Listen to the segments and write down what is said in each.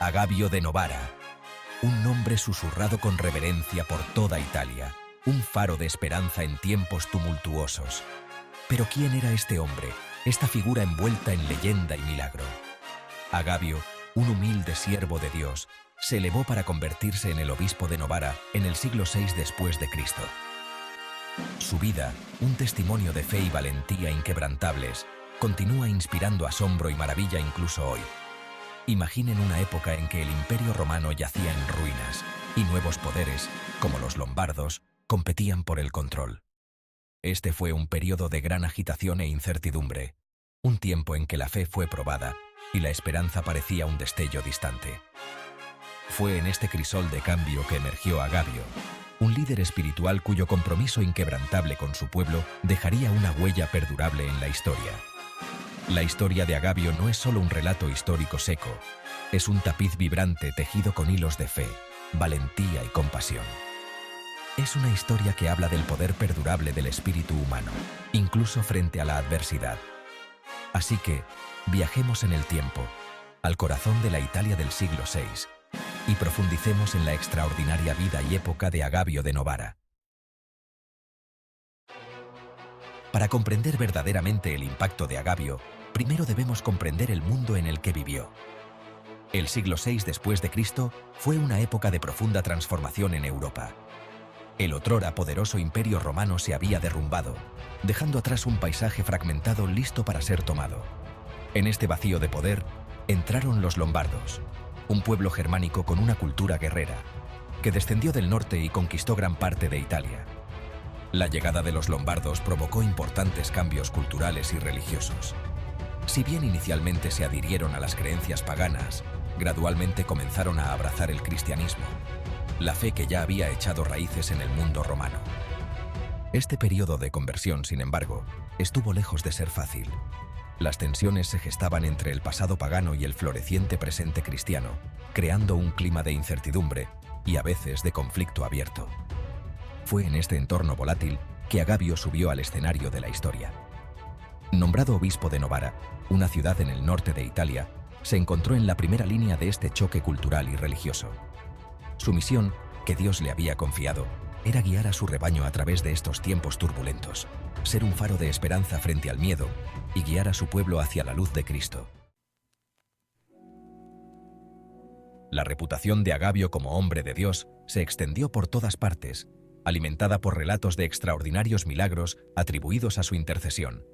Agabio de Novara, un nombre susurrado con reverencia por toda Italia, un faro de esperanza en tiempos tumultuosos. Pero ¿quién era este hombre, esta figura envuelta en leyenda y milagro? Agabio, un humilde siervo de Dios, se elevó para convertirse en el obispo de Novara en el siglo VI después de Cristo. Su vida, un testimonio de fe y valentía inquebrantables, continúa inspirando asombro y maravilla incluso hoy. Imaginen una época en que el Imperio Romano yacía en ruinas y nuevos poderes, como los lombardos, competían por el control. Este fue un periodo de gran agitación e incertidumbre, un tiempo en que la fe fue probada y la esperanza parecía un destello distante. Fue en este crisol de cambio que emergió Agabio, un líder espiritual cuyo compromiso inquebrantable con su pueblo dejaría una huella perdurable en la historia. La historia de Agabio no es solo un relato histórico seco, es un tapiz vibrante tejido con hilos de fe, valentía y compasión. Es una historia que habla del poder perdurable del espíritu humano, incluso frente a la adversidad. Así que, viajemos en el tiempo, al corazón de la Italia del siglo VI, y profundicemos en la extraordinaria vida y época de Agabio de Novara. Para comprender verdaderamente el impacto de Agabio, primero debemos comprender el mundo en el que vivió. El siglo VI después de Cristo fue una época de profunda transformación en Europa. El otrora poderoso Imperio Romano se había derrumbado, dejando atrás un paisaje fragmentado listo para ser tomado. En este vacío de poder entraron los lombardos, un pueblo germánico con una cultura guerrera, que descendió del norte y conquistó gran parte de Italia. La llegada de los lombardos provocó importantes cambios culturales y religiosos. Si bien inicialmente se adhirieron a las creencias paganas, gradualmente comenzaron a abrazar el cristianismo, la fe que ya había echado raíces en el mundo romano. Este periodo de conversión, sin embargo, estuvo lejos de ser fácil. Las tensiones se gestaban entre el pasado pagano y el floreciente presente cristiano, creando un clima de incertidumbre y a veces de conflicto abierto. Fue en este entorno volátil que Agabio subió al escenario de la historia. Nombrado obispo de Novara, una ciudad en el norte de Italia, se encontró en la primera línea de este choque cultural y religioso. Su misión, que Dios le había confiado, era guiar a su rebaño a través de estos tiempos turbulentos, ser un faro de esperanza frente al miedo y guiar a su pueblo hacia la luz de Cristo. La reputación de Agabio como hombre de Dios se extendió por todas partes, alimentada por relatos de extraordinarios milagros atribuidos a su intercesión.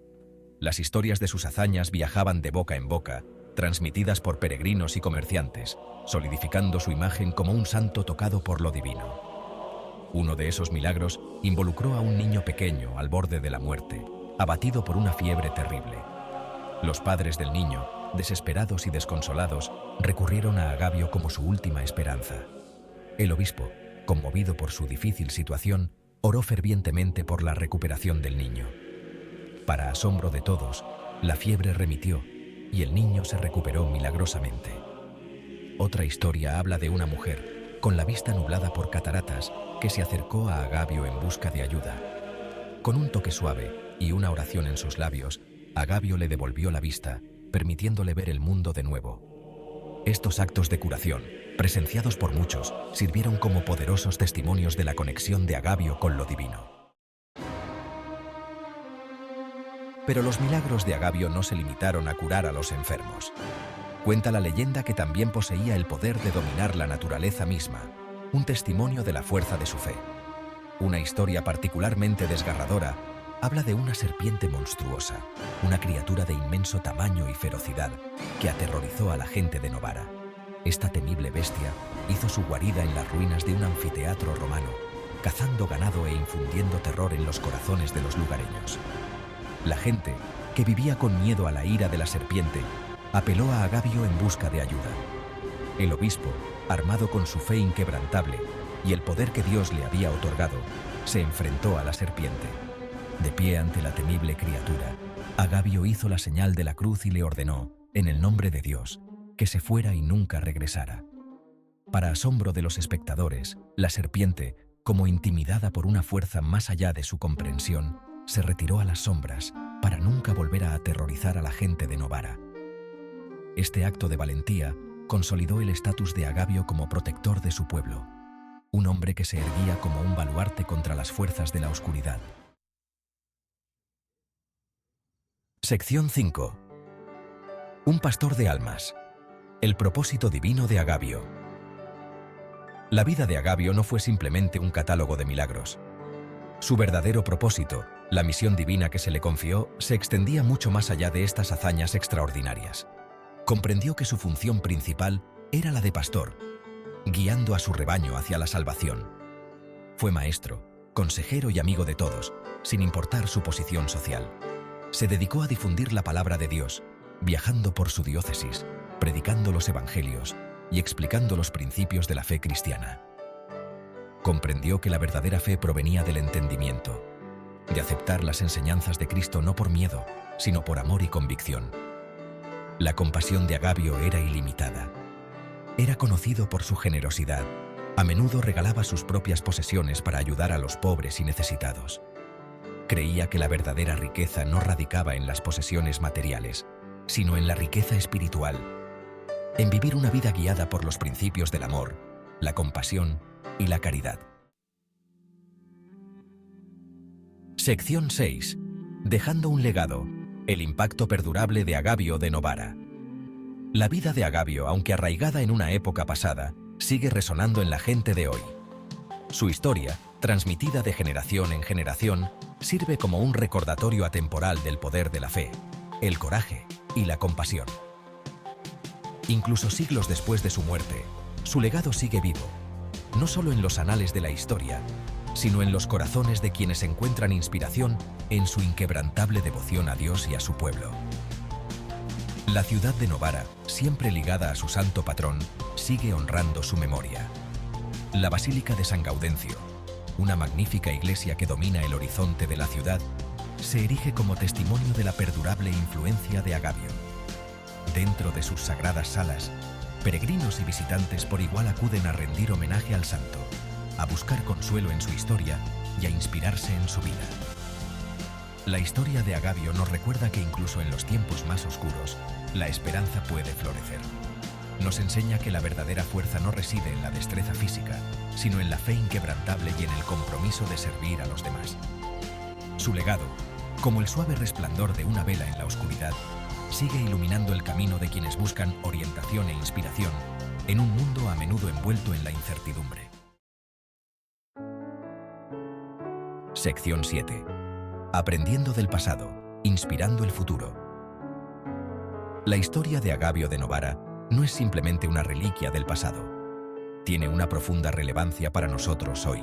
Las historias de sus hazañas viajaban de boca en boca, transmitidas por peregrinos y comerciantes, solidificando su imagen como un santo tocado por lo divino. Uno de esos milagros involucró a un niño pequeño al borde de la muerte, abatido por una fiebre terrible. Los padres del niño, desesperados y desconsolados, recurrieron a Agabio como su última esperanza. El obispo, conmovido por su difícil situación, oró fervientemente por la recuperación del niño. Para asombro de todos, la fiebre remitió y el niño se recuperó milagrosamente. Otra historia habla de una mujer, con la vista nublada por cataratas, que se acercó a Agabio en busca de ayuda. Con un toque suave y una oración en sus labios, Agabio le devolvió la vista, permitiéndole ver el mundo de nuevo. Estos actos de curación, presenciados por muchos, sirvieron como poderosos testimonios de la conexión de Agabio con lo divino. Pero los milagros de Agabio no se limitaron a curar a los enfermos. Cuenta la leyenda que también poseía el poder de dominar la naturaleza misma, un testimonio de la fuerza de su fe. Una historia particularmente desgarradora habla de una serpiente monstruosa, una criatura de inmenso tamaño y ferocidad que aterrorizó a la gente de Novara. Esta temible bestia hizo su guarida en las ruinas de un anfiteatro romano, cazando ganado e infundiendo terror en los corazones de los lugareños. La gente, que vivía con miedo a la ira de la serpiente, apeló a Agabio en busca de ayuda. El obispo, armado con su fe inquebrantable y el poder que Dios le había otorgado, se enfrentó a la serpiente. De pie ante la temible criatura, Agabio hizo la señal de la cruz y le ordenó, en el nombre de Dios, que se fuera y nunca regresara. Para asombro de los espectadores, la serpiente, como intimidada por una fuerza más allá de su comprensión, se retiró a las sombras para nunca volver a aterrorizar a la gente de Novara. Este acto de valentía consolidó el estatus de Agabio como protector de su pueblo, un hombre que se erguía como un baluarte contra las fuerzas de la oscuridad. Sección 5. Un pastor de almas. El propósito divino de Agabio. La vida de Agabio no fue simplemente un catálogo de milagros. Su verdadero propósito, la misión divina que se le confió, se extendía mucho más allá de estas hazañas extraordinarias. Comprendió que su función principal era la de pastor, guiando a su rebaño hacia la salvación. Fue maestro, consejero y amigo de todos, sin importar su posición social. Se dedicó a difundir la palabra de Dios, viajando por su diócesis, predicando los evangelios y explicando los principios de la fe cristiana. Comprendió que la verdadera fe provenía del entendimiento, de aceptar las enseñanzas de Cristo no por miedo, sino por amor y convicción. La compasión de Agabio era ilimitada. Era conocido por su generosidad. A menudo regalaba sus propias posesiones para ayudar a los pobres y necesitados. Creía que la verdadera riqueza no radicaba en las posesiones materiales, sino en la riqueza espiritual, en vivir una vida guiada por los principios del amor, la compasión y la caridad. Sección 6. Dejando un legado. El impacto perdurable de Agabio de Novara. La vida de Agabio, aunque arraigada en una época pasada, sigue resonando en la gente de hoy. Su historia, transmitida de generación en generación, sirve como un recordatorio atemporal del poder de la fe, el coraje y la compasión. Incluso siglos después de su muerte, su legado sigue vivo, no solo en los anales de la historia, sino en los corazones de quienes encuentran inspiración en su inquebrantable devoción a Dios y a su pueblo. La ciudad de Novara, siempre ligada a su santo patrón, sigue honrando su memoria. La Basílica de San Gaudencio, una magnífica iglesia que domina el horizonte de la ciudad, se erige como testimonio de la perdurable influencia de Agabio. Dentro de sus sagradas salas, peregrinos y visitantes por igual acuden a rendir homenaje al santo, a buscar consuelo en su historia y a inspirarse en su vida. La historia de Agabio nos recuerda que incluso en los tiempos más oscuros, la esperanza puede florecer. Nos enseña que la verdadera fuerza no reside en la destreza física, sino en la fe inquebrantable y en el compromiso de servir a los demás. Su legado, como el suave resplandor de una vela en la oscuridad, sigue iluminando el camino de quienes buscan orientación e inspiración en un mundo a menudo envuelto en la incertidumbre. Sección 7. Aprendiendo del pasado, inspirando el futuro. La historia de Agabio de Novara no es simplemente una reliquia del pasado. Tiene una profunda relevancia para nosotros hoy.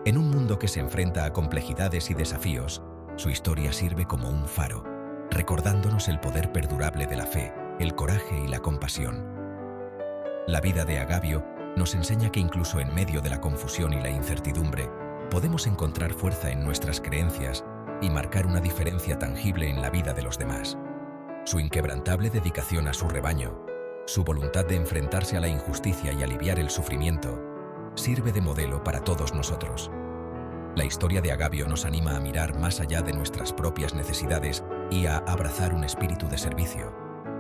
En un mundo que se enfrenta a complejidades y desafíos, su historia sirve como un faro, recordándonos el poder perdurable de la fe, el coraje y la compasión. La vida de Agabio nos enseña que incluso en medio de la confusión y la incertidumbre, podemos encontrar fuerza en nuestras creencias y marcar una diferencia tangible en la vida de los demás. Su inquebrantable dedicación a su rebaño, su voluntad de enfrentarse a la injusticia y aliviar el sufrimiento, sirve de modelo para todos nosotros. La historia de Agabio nos anima a mirar más allá de nuestras propias necesidades y a abrazar un espíritu de servicio,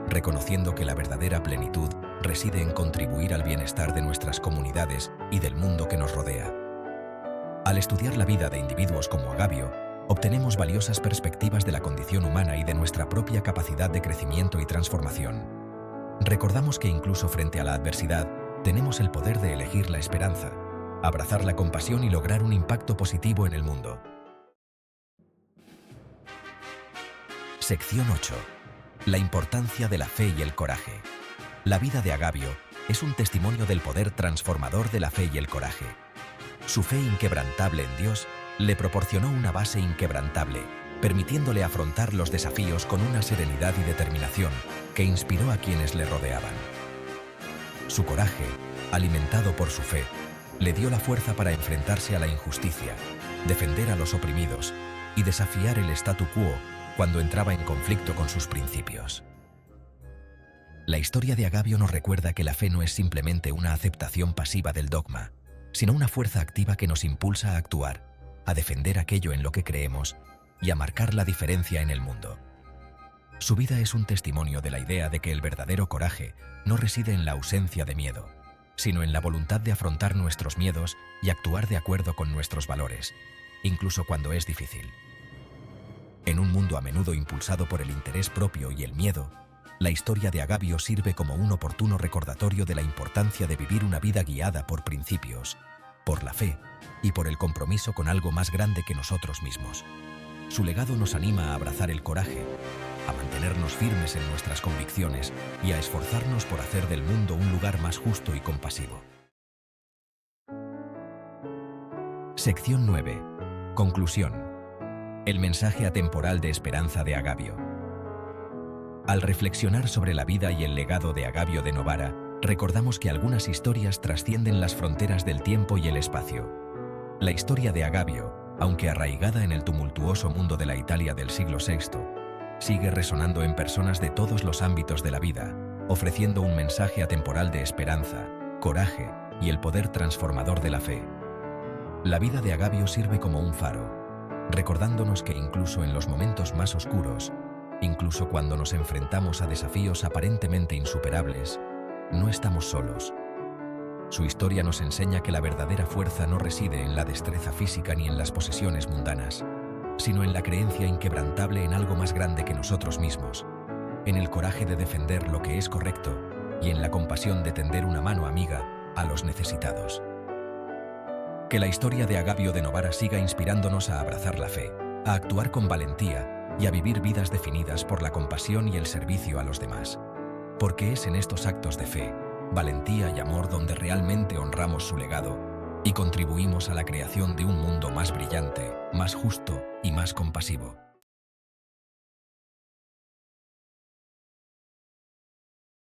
reconociendo que la verdadera plenitud reside en contribuir al bienestar de nuestras comunidades y del mundo que nos rodea. Al estudiar la vida de individuos como Agabio, obtenemos valiosas perspectivas de la condición humana y de nuestra propia capacidad de crecimiento y transformación. Recordamos que incluso frente a la adversidad, tenemos el poder de elegir la esperanza, abrazar la compasión y lograr un impacto positivo en el mundo. Sección 8. La importancia de la fe y el coraje. La vida de Agabio es un testimonio del poder transformador de la fe y el coraje. Su fe inquebrantable en Dios le proporcionó una base inquebrantable, permitiéndole afrontar los desafíos con una serenidad y determinación que inspiró a quienes le rodeaban. Su coraje, alimentado por su fe, le dio la fuerza para enfrentarse a la injusticia, defender a los oprimidos y desafiar el statu quo cuando entraba en conflicto con sus principios. La historia de Agabio nos recuerda que la fe no es simplemente una aceptación pasiva del dogma, sino una fuerza activa que nos impulsa a actuar, a defender aquello en lo que creemos y a marcar la diferencia en el mundo. Su vida es un testimonio de la idea de que el verdadero coraje no reside en la ausencia de miedo, sino en la voluntad de afrontar nuestros miedos y actuar de acuerdo con nuestros valores, incluso cuando es difícil. En un mundo a menudo impulsado por el interés propio y el miedo, la historia de Agabio sirve como un oportuno recordatorio de la importancia de vivir una vida guiada por principios, por la fe y por el compromiso con algo más grande que nosotros mismos. Su legado nos anima a abrazar el coraje, a mantenernos firmes en nuestras convicciones y a esforzarnos por hacer del mundo un lugar más justo y compasivo. Sección 9. Conclusión. El mensaje atemporal de esperanza de Agabio. Al reflexionar sobre la vida y el legado de Agabio de Novara, recordamos que algunas historias trascienden las fronteras del tiempo y el espacio. La historia de Agabio, aunque arraigada en el tumultuoso mundo de la Italia del siglo VI, sigue resonando en personas de todos los ámbitos de la vida, ofreciendo un mensaje atemporal de esperanza, coraje y el poder transformador de la fe. La vida de Agabio sirve como un faro, recordándonos que incluso en los momentos más oscuros, incluso cuando nos enfrentamos a desafíos aparentemente insuperables, no estamos solos. Su historia nos enseña que la verdadera fuerza no reside en la destreza física ni en las posesiones mundanas, sino en la creencia inquebrantable en algo más grande que nosotros mismos, en el coraje de defender lo que es correcto y en la compasión de tender una mano amiga a los necesitados. Que la historia de Agabio de Novara siga inspirándonos a abrazar la fe, a actuar con valentía y a vivir vidas definidas por la compasión y el servicio a los demás. Porque es en estos actos de fe, valentía y amor donde realmente honramos su legado y contribuimos a la creación de un mundo más brillante, más justo y más compasivo.